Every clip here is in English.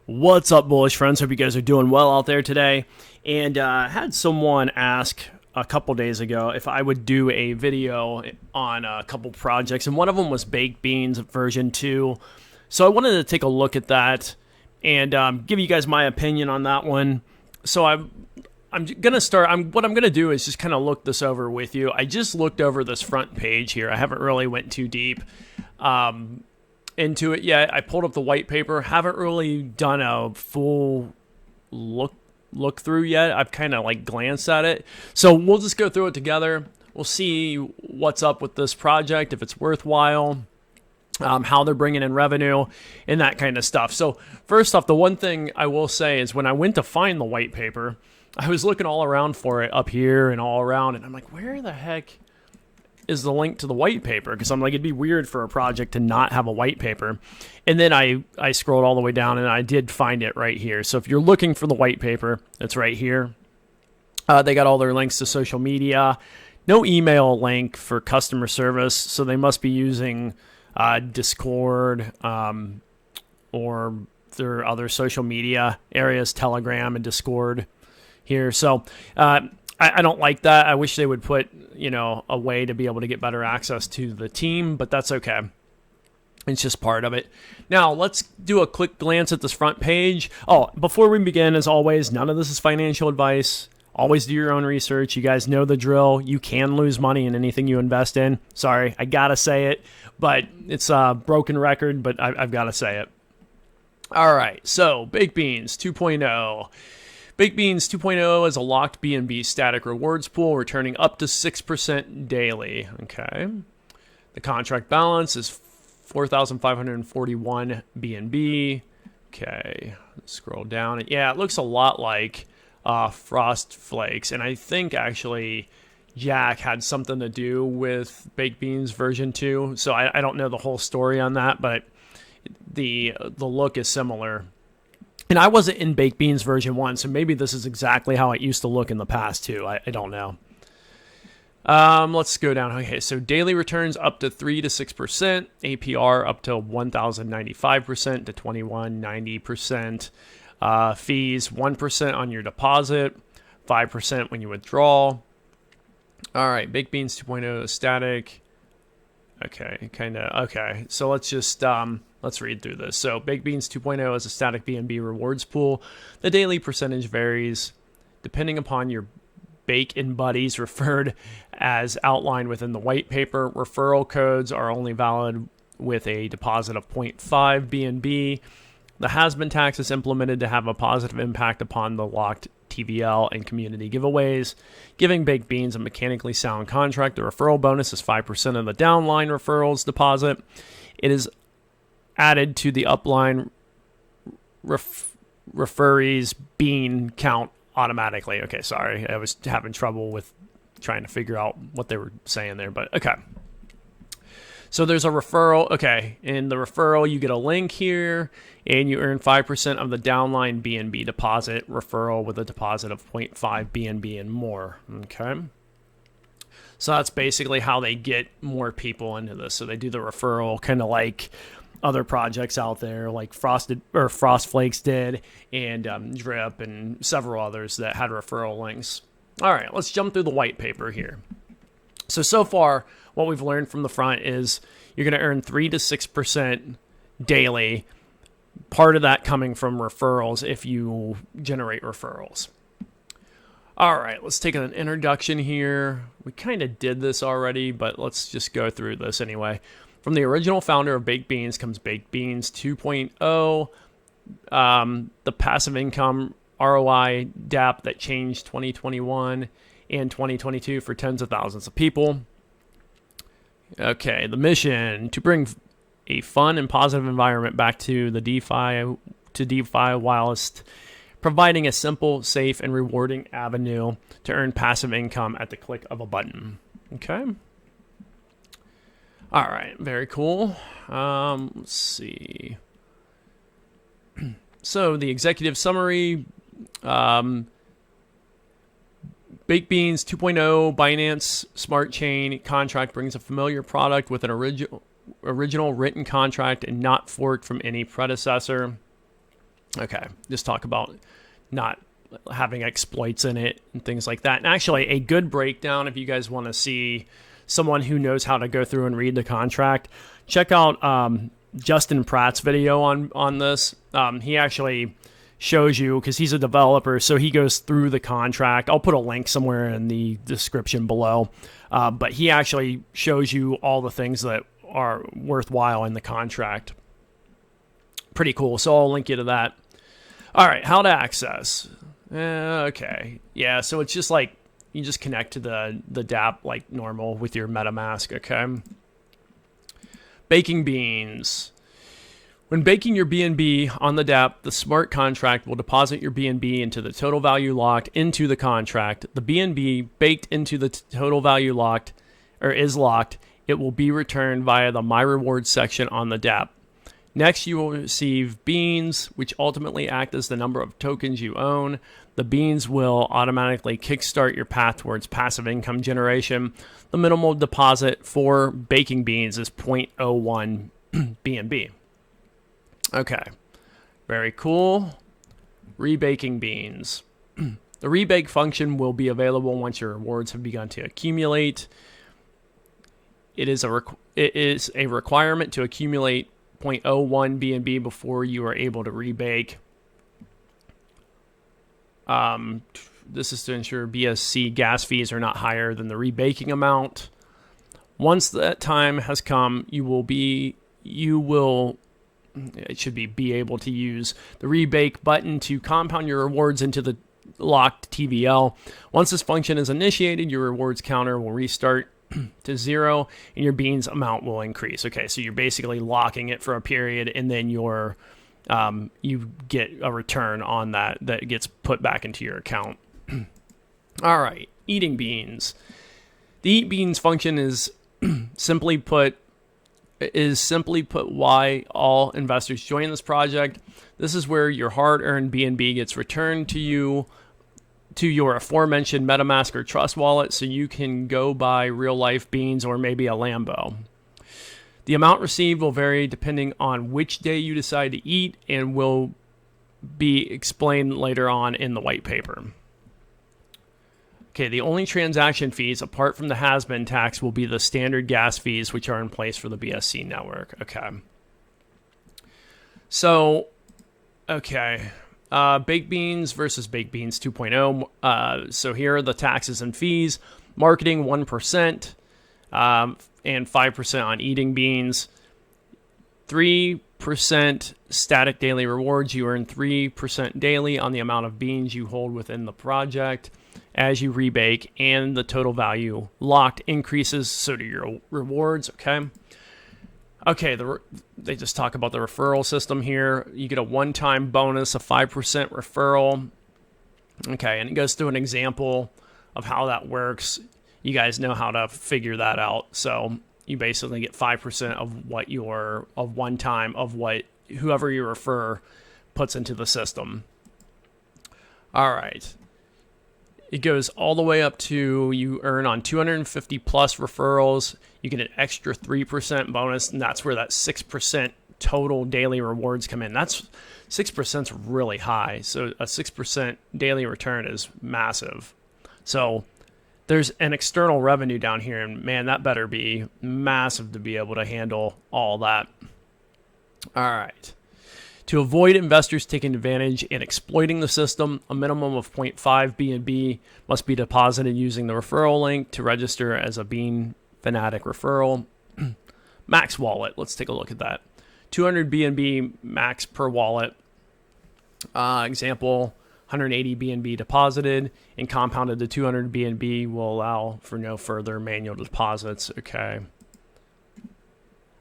What's up, bullish friends? Hope you guys are doing well out there today. And I had someone ask a couple days ago if I would do a video on a couple projects, and one of them was Baked Beans version 2. So I wanted to take a look at that and give you guys my opinion on that one. So I'm gonna start. What I'm gonna do is just kind of look this over with you. I just looked over this front page here. I haven't really went too deep into it yet. I pulled up the white paper. Haven't really done a full look through yet. I've kind of like glanced at it. So we'll just go through it together. We'll see what's up with this project, if it's worthwhile, how they're bringing in revenue, and that kind of stuff. So first off, the one thing I will say is when I went to find the white paper, I was looking all around for it up here and all around, and I'm like, where the heck is the link to the white paper? Because I'm like, it'd be weird for a project to not have a white paper. And then I scrolled all the way down and I did find it right here. So if you're looking for the white paper, it's right here. They got all their links to social media. No email link for customer service, so they must be using Discord or their other social media areas, Telegram and Discord here. So I don't like that. I wish they would put, a way to be able to get better access to the team, but that's okay. It's just part of it. Now, let's do a quick glance at this front page. Oh, before we begin, as always, none of this is financial advice. Always do your own research. You guys know the drill. You can lose money in anything you invest in. Sorry, I gotta say it, but it's a broken record, but I've got to say it. All right, so Baked Beans 2.0. Baked Beans 2.0 is a locked BNB static rewards pool, returning up to 6% daily. Okay. The contract balance is 4,541 BNB. Okay. Scroll down. Yeah, it looks a lot like Frost Flakes. And I think actually Jack had something to do with Baked Beans version 2. So I don't know the whole story on that, but the look is similar. And I wasn't in Baked Beans version 1, so maybe this is exactly how it used to look in the past, too. I don't know. Let's go down. Okay, so daily returns up to 3 to 6%. APR up to 1,095% to 2,190%. Fees 1% on your deposit, 5% when you withdraw. All right, Baked Beans 2.0 static. Okay, okay. So let's just let's read through this. So Baked Beans 2.0 is a static BNB rewards pool. The daily percentage varies depending upon your bake-in buddies referred as outlined within the white paper. Referral codes are only valid with a deposit of 0.5 BNB. The has-been tax is implemented to have a positive impact upon the locked TVL and community giveaways, giving Baked Beans a mechanically sound contract. The referral bonus is 5% of the downline referrals deposit. It is added to the upline referees bean count automatically. Okay, sorry. I was having trouble with trying to figure out what they were saying there, but okay. So there's a referral. Okay, in the referral, you get a link here, and you earn 5% of the downline BNB deposit referral with a deposit of 0.5 BNB and more. Okay. So that's basically how they get more people into this. So they do the referral kind of like other projects out there, like Frost Flakes did, and Drip, and several others that had referral links. All right, let's jump through the white paper here. So far, what we've learned from the front is you're going to earn 3 to 6% daily. Part of that coming from referrals if you generate referrals. All right, let's take an introduction here. We kind of did this already, but let's just go through this anyway. From the original founder of Baked Beans comes Baked Beans 2.0, the passive income ROI DApp that changed 2021 and 2022 for tens of thousands of people. Okay, the mission to bring a fun and positive environment back to the DeFi whilst providing a simple, safe, and rewarding avenue to earn passive income at the click of a button. Okay. All right, very cool. Let's see. So the executive summary. Baked Beans 2.0 Binance Smart Chain contract brings a familiar product with an original written contract and not forked from any predecessor. Okay, just talk about not having exploits in it and things like that. And actually, a good breakdown, if you guys want to see someone who knows how to go through and read the contract, check out Justin Pratt's video on this. He actually shows you, because he's a developer, so he goes through the contract. I'll put a link somewhere in the description below. But he actually shows you all the things that are worthwhile in the contract. Pretty cool. So I'll link you to that. All right, how to access. Okay. Yeah, so it's just like you just connect to the dApp like normal with your MetaMask, okay? Baking beans. When baking your BNB on the dApp, the smart contract will deposit your BNB into the total value locked into the contract. The BNB baked into the total value locked or is locked. It will be returned via the My Rewards section on the dApp. Next, you will receive beans, which ultimately act as the number of tokens you own. The beans will automatically kickstart your path towards passive income generation. The minimal deposit for baking beans is 0.01 BNB. Okay, very cool. Rebaking beans. The rebake function will be available once your rewards have begun to accumulate. It is a requirement to accumulate 0.01 BNB before you are able to rebake. This is to ensure BSC gas fees are not higher than the rebaking amount. Once that time has come, it should be able to use the rebake button to compound your rewards into the locked TVL. Once this function is initiated, your rewards counter will restart to 0 and your beans amount will increase. Okay, so you're basically locking it for a period, and then you get a return on that gets put back into your account. All right, eating beans. The eat beans function is simply put why all investors join this project. This is where your hard-earned BNB gets returned to you to your aforementioned MetaMask or Trust wallet, so you can go buy real-life beans or maybe a Lambo. The amount received will vary depending on which day you decide to eat and will be explained later on in the white paper. Okay, the only transaction fees apart from the has-been tax will be the standard gas fees, which are in place for the BSC network. Okay. So, okay. Baked beans versus baked beans 2.0. So here are the taxes and fees. Marketing 1%, and 5% on eating beans. 3% static daily rewards. You earn 3% daily on the amount of beans you hold within the project as you rebake, and the total value locked increases, so do your rewards, okay? Okay, they just talk about the referral system here. You get a one-time bonus, a 5% referral. Okay, and it goes through an example of how that works. You guys know how to figure that out. So you basically get 5% of one time of what whoever you refer puts into the system. All right. It goes all the way up to you earn on 250 plus referrals. You get an extra 3% bonus, and that's where that 6% total daily rewards come in. That's 6% is really high. So a 6% daily return is massive. So there's an external revenue down here, and man, that better be massive to be able to handle all that. All right. To avoid investors taking advantage and exploiting the system, a minimum of 0.5 BNB must be deposited using the referral link to register as a Bean Fanatic referral. Max wallet, let's take a look at that. 200 BNB max per wallet. Example, 180 BNB deposited and compounded to 200 BNB will allow for no further manual deposits. Okay.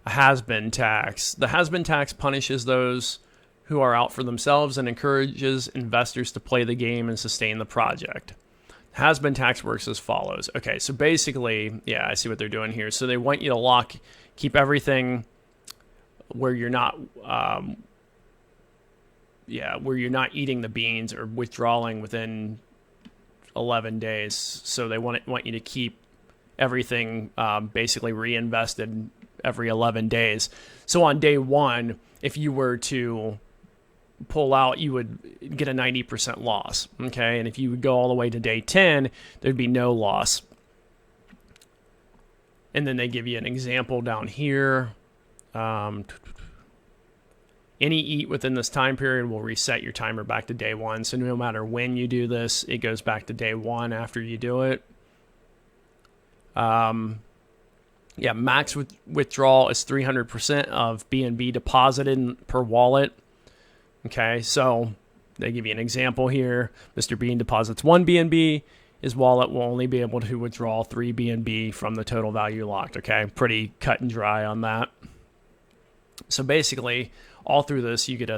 A has-been tax. The has-been tax punishes those who are out for themselves and encourages investors to play the game and sustain the project. Has-been tax works as follows. Okay, so basically, yeah, I see what they're doing here. So they want you to keep everything where you're not, where you're not eating the beans or withdrawing within 11 days. So they want you to keep everything basically reinvested every 11 days. So on day one, if you were to pull out, you would get a 90% loss. Okay, and if you would go all the way to day 10, there'd be no loss. And then they give you an example down here. Any eat within this time period will reset your timer back to day 1. So no matter when you do this, it goes back to day 1 after you do it. Yeah, max withdrawal is 300% of BNB deposited per wallet. Okay, so they give you an example here. Mr. Bean deposits 1 BNB. His wallet will only be able to withdraw 3 BNB from the total value locked. Okay, pretty cut and dry on that. So basically, all through this, you get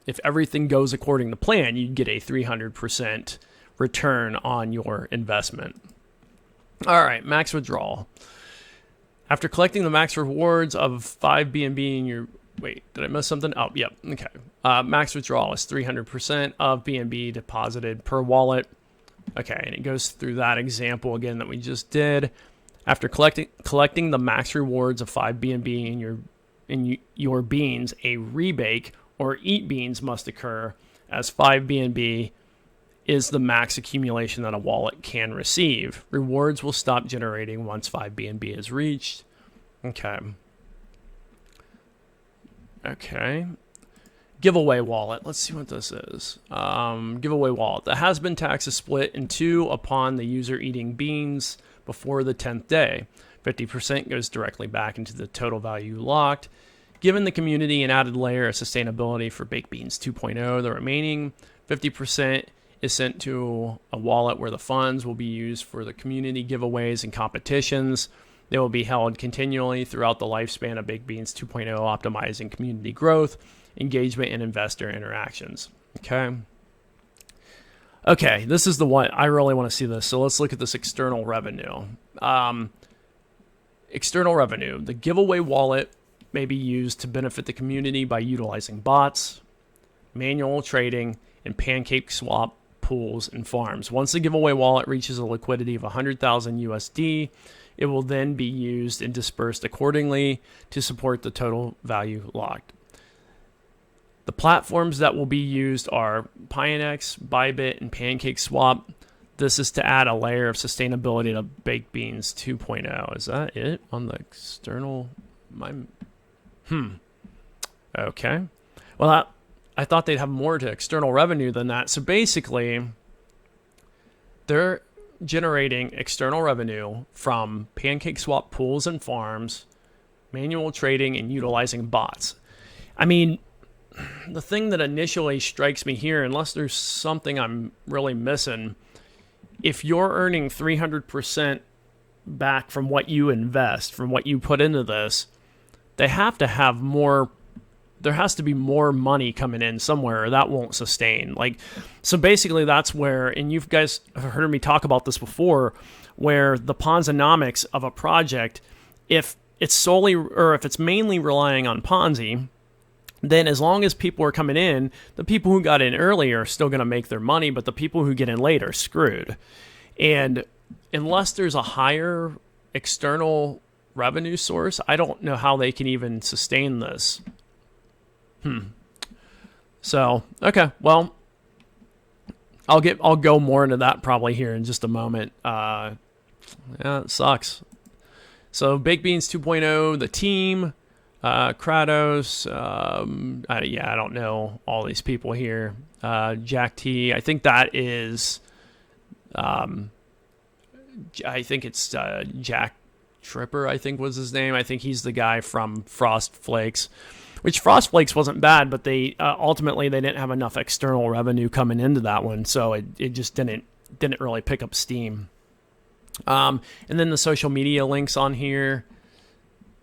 if everything goes according to plan, you get a 300% return on your investment. All right, max withdrawal. After collecting the max rewards of 5 BNB in your... Wait, did I miss something? Oh, yep. Okay. Max withdrawal is 300% of BNB deposited per wallet. Okay, and it goes through that example again that we just did. After collecting the max rewards of 5 BNB in your beans, a rebake or eat beans must occur, as 5 BNB is the max accumulation that a wallet can receive. Rewards will stop generating once 5 BNB is reached. Okay. Okay. Giveaway wallet. Let's see what this is. Giveaway wallet. The has-been tax is split in 2 upon the user eating beans before the 10th day. 50% goes directly back into the total value locked. Given the community an added layer of sustainability for Baked Beans 2.0, the remaining 50% is sent to a wallet where the funds will be used for the community giveaways and competitions. They will be held continually throughout the lifespan of Baked Beans 2.0, optimizing community growth, engagement, and investor interactions. Okay, this is the one. I really want to see this. So let's look at this external revenue. External revenue. The giveaway wallet may be used to benefit the community by utilizing bots, manual trading, and pancake swap pools and farms. Once the giveaway wallet reaches a liquidity of 100,000 USD, it will then be used and dispersed accordingly to support the total value locked. The platforms that will be used are Pionex, Bybit, and PancakeSwap. This is to add a layer of sustainability to Baked Beans 2.0. Is that it on the external? Okay. Well, I thought they'd have more to external revenue than that. So basically, they're generating external revenue from PancakeSwap pools and farms, manual trading, and utilizing bots. I mean, the thing that initially strikes me here, unless there's something I'm really missing, if you're earning 300% back from what you invest, from what you put into this, they have to have more. There has to be more money coming in somewhere, or that won't sustain. So basically that's where, and you guys have heard me talk about this before, where the Ponzonomics of a project, if it's solely, or if it's mainly relying on Ponzi, then as long as people are coming in, the people who got in early are still going to make their money, but the people who get in late are screwed. And unless there's a higher external revenue source, I don't know how they can even sustain this. So, okay, well, I'll go more into that probably here in just a moment. Yeah, it sucks. So, Baked Beans 2.0, the team, Kratos, I don't know all these people here. Jack T, I think that is, I think it's Jack Tripper, I think was his name. I think he's the guy from Frost Flakes. Which Frost Flakes wasn't bad, but they ultimately they didn't have enough external revenue coming into that one, so it just didn't really pick up steam. And then the social media links on here.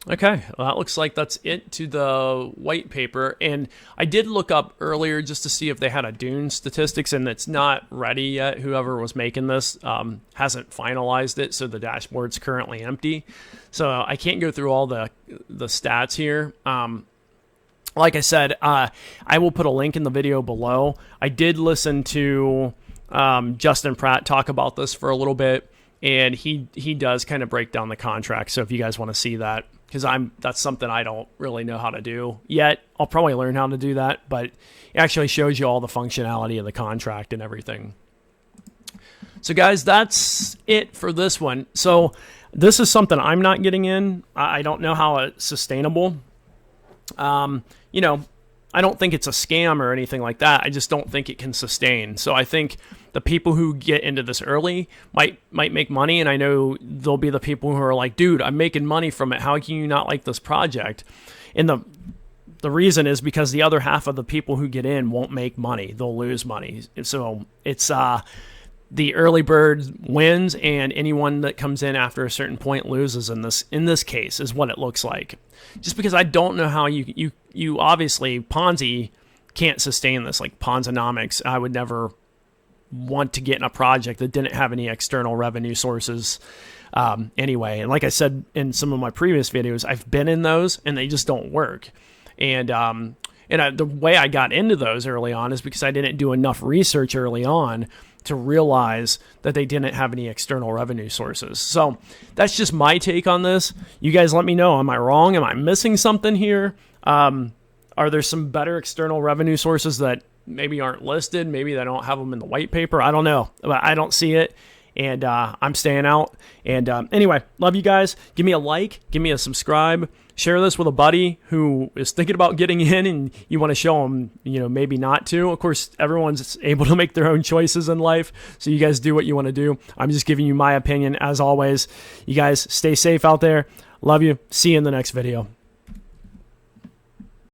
Okay, well, that looks like that's it to the white paper. And I did look up earlier just to see if they had a Dune statistics, and it's not ready yet. Whoever was making this hasn't finalized it, so the dashboard's currently empty. So I can't go through all the stats here. Like I said, I will put a link in the video below. I did listen to Justin Pratt talk about this for a little bit, and he does kind of break down the contract. So if you guys want to see that, because that's something I don't really know how to do yet. I'll probably learn how to do that, but it actually shows you all the functionality of the contract and everything. So guys, that's it for this one. So this is something I'm not getting in. I don't know how it's sustainable. You know, I don't think it's a scam or anything like that. I just don't think it can sustain. So I think the people who get into this early might make money, and I know there'll be the people who are like, dude, I'm making money from it. How can you not like this project? And the reason is because the other half of the people who get in won't make money. They'll lose money. So it's the early bird wins, and anyone that comes in after a certain point loses in this case, is what it looks like. Just because I don't know how you obviously, Ponzi can't sustain this, like Ponzonomics. I would never want to get in a project that didn't have any external revenue sources anyway. And like I said in some of my previous videos, I've been in those and they just don't work. And the way I got into those early on is because I didn't do enough research early on to realize that they didn't have any external revenue sources. So that's just my take on this. You guys let me know. Am I wrong? Am I missing something here? Are there some better external revenue sources that maybe aren't listed? Maybe they don't have them in the white paper. I don't know, but I don't see it. And I'm staying out. And anyway, love you guys. Give me a like. Give me a subscribe. Share this with a buddy who is thinking about getting in and you want to show them, maybe not to. Of course, everyone's able to make their own choices in life. So you guys do what you want to do. I'm just giving you my opinion as always. You guys stay safe out there. Love you. See you in the next video.